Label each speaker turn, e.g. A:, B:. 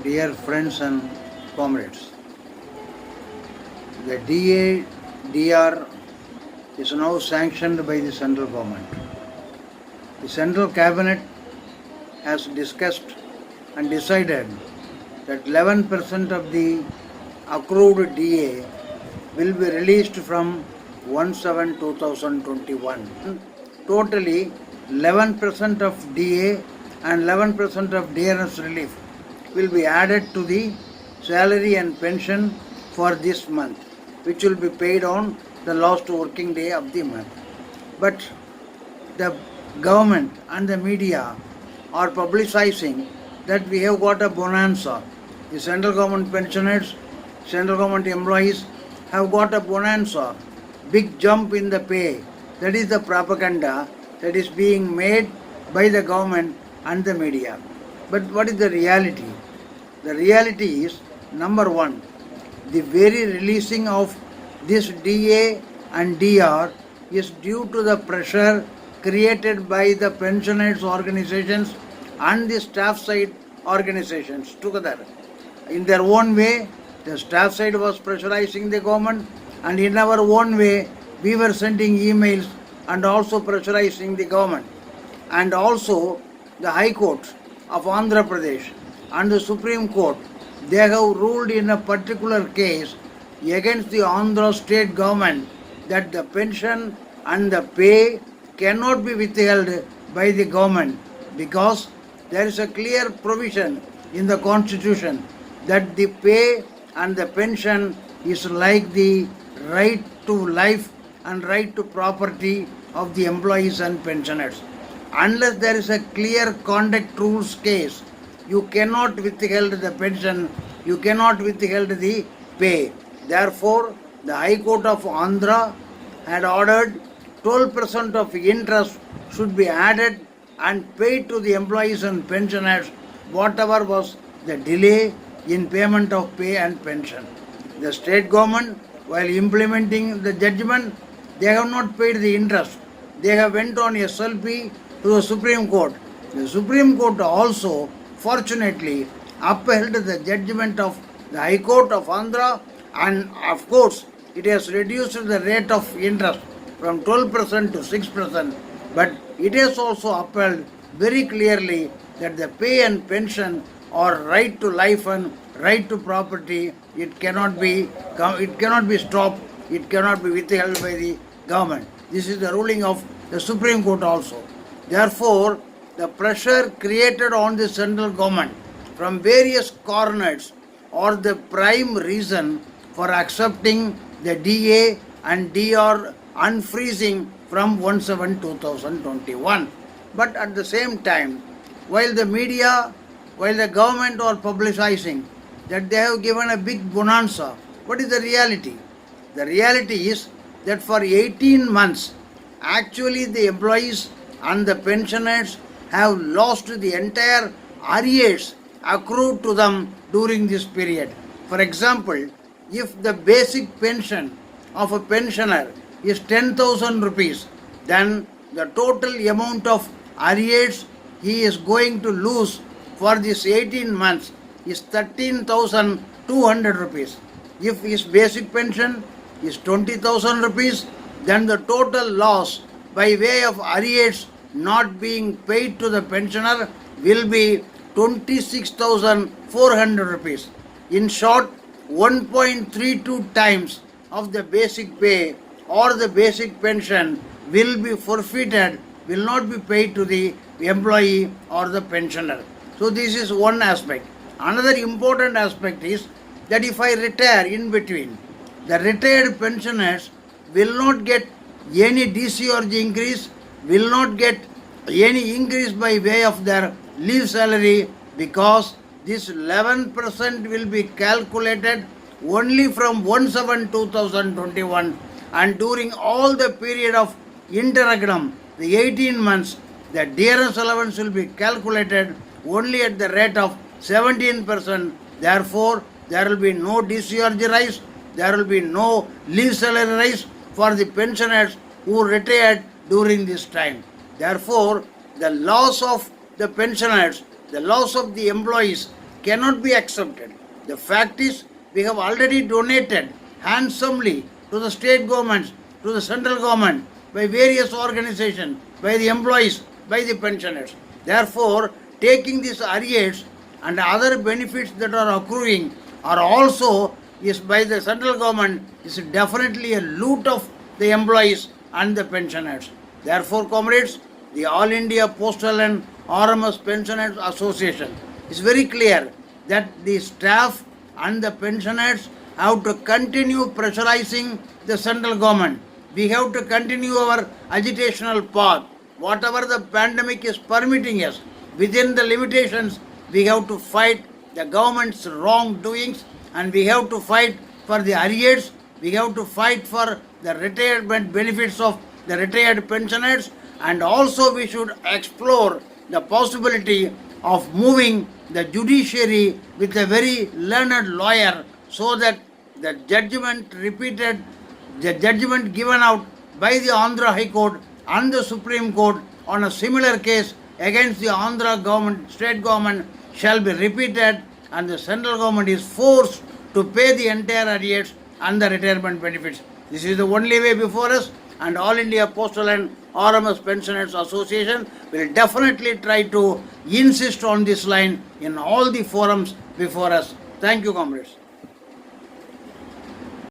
A: Dear friends and comrades, the DA-DR is now sanctioned by the central government. The central cabinet has discussed and decided that 11% of the accrued DA will be released from 1/7/2021. Totally 11% of DA and 11% of DRS relief will be added to the salary and pension for this month, which will be paid on the last working day of the month. But the government and the media are publicizing that we have got a bonanza. The central government pensioners, central government employees have got a bonanza, big jump in the pay. That is the propaganda that is being made by the government and the media. But what is the reality? The reality is, number one, the very releasing of this DA and DR is due to the pressure created by the pensioners organizations and the staff side organizations together. In their own way, the staff side was pressurizing the government, and in our own way, we were sending emails and also pressurizing the government. And also, the High Court of Andhra Pradesh and the Supreme Court, they have ruled in a particular case against the Andhra state government that the pension and the pay cannot be withheld by the government, because there is a clear provision in the constitution that the pay and the pension is like the right to life and right to property of the employees and pensioners. Unless there is a clear conduct rules case, you cannot withhold the pension, you cannot withhold the pay. Therefore, the High Court of Andhra had ordered 12% of interest should be added and paid to the employees and pensioners, whatever was the delay in payment of pay and pension. The state government, while implementing the judgment, they have not paid the interest. They have went on SLP to the Supreme Court. The Supreme Court also, fortunately, upheld the judgment of the High Court of Andhra, and of course, it has reduced the rate of interest from 12% to 6%, but it has also upheld very clearly that the pay and pension are right to life and right to property. It cannot be stopped, it cannot be withheld by the government. This is the ruling of the Supreme Court also. Therefore, the pressure created on the central government from various corners are the prime reason for accepting the DA and DR unfreezing from 1/7/2021. But at the same time, while the media, while the government are publicizing that they have given a big bonanza, what is the reality? The reality is that for 18 months, actually the employees and the pensioners have lost the entire arrears accrued to them during this period. For example, if the basic pension of a pensioner is 10,000 rupees, then the total amount of arrears he is going to lose for this 18 months is 13,200 rupees. If his basic pension is 20,000 rupees, then the total loss by way of arrears not being paid to the pensioner will be 26,400 rupees. In short, 1.32 times of the basic pay or the basic pension will be forfeited, will not be paid to the employee or the pensioner. So this is one aspect. Another important aspect is that if I retire in between, the retired pensioners will not get any discharge increase, will not get any increase by way of their leave salary, because this 11% will be calculated only from 1/7/2021, and during all the period of interregnum, the 18 months, the DRS allowance will be calculated only at the rate of 17%. Therefore, there will be no discharge rise, there will be no leave salary rise for the pensioners who retired during this time. Therefore, the loss of the pensioners, the loss of the employees cannot be accepted. The fact is, we have already donated handsomely to the state governments, to the central government, by various organizations, by the employees, by the pensioners. Therefore, taking these arrears and other benefits that are accruing are also is by the central government is definitely a loot of the employees and the pensioners. Therefore, comrades, the All India Postal and RMS Pensioners Association is very clear that the staff and the pensioners have to continue pressurizing the central government. We have to continue our agitational path. Whatever the pandemic is permitting us, within the limitations, we have to fight the government's wrongdoings, and we have to fight for the arrears. We have to fight for the retirement benefits of the retired pensioners, and also we should explore the possibility of moving the judiciary with a very learned lawyer, so that the judgment given out by the Andhra High Court and the Supreme Court on a similar case against the Andhra government, state government, shall be repeated, and the central government is forced to pay the entire arrears and the retirement benefits. This is the only way before us, and All India Postal and RMS Pensioners Association will definitely try to insist on this line in all the forums before us. Thank you, comrades.